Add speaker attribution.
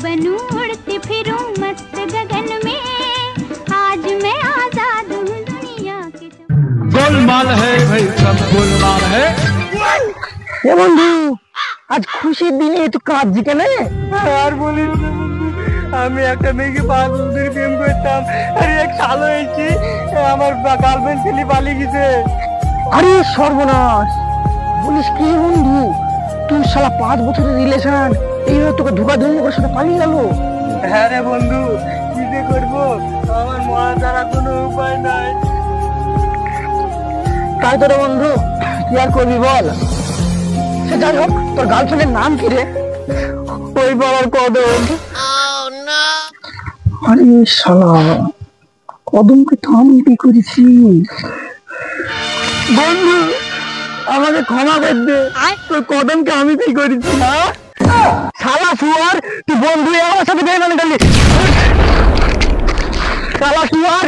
Speaker 1: बनूं उड़ती फिरूं मस्त गगन में, आज मैं आजाद हूँ दुनिया के।
Speaker 2: गोलमाल है भाई, सब गोलमाल है।
Speaker 3: এ বন্ধু, আজ খুশির দিনে তুই কাঁদছি কেন?
Speaker 4: আর বলিস না বন্ধু, আমি একটা মেয়েকে 5 বছর ধরে প্রেম করতাম, আর এক সাল হয়েছে আমার গার্লফ্রেন্ড ছেলে পালিয়ে গেছে।
Speaker 3: আরে সর্বনাশ, বলিস কি বন্ধু? তুই শালা 5 বছরের রিলেশন এইভাবে তোকে ধোকা দিয়ে ওর সাথে পালিয়ে গেল?
Speaker 4: হ্যাঁ রে বন্ধু, কি যে করবো, আমার মরা ছাড়া কোনো উপায় নাই।
Speaker 3: তাই তো রে বন্ধু, কি আর করবি বল। সে যাই হোক, তোর গার্লফ্রেন্ডের নাম কি রে?
Speaker 4: ওই বাবার কদম।
Speaker 3: আরে শালা, কদমকে তো আমি কি করেছি?
Speaker 4: বন্ধু আমাকে ক্ষমা করে দে, তোর কদমকে আমি কি করেছি?
Speaker 3: শালা শুয়ার, তুই বন্ধু আমার সাথে বেমানি করলি। শালা শুয়ার।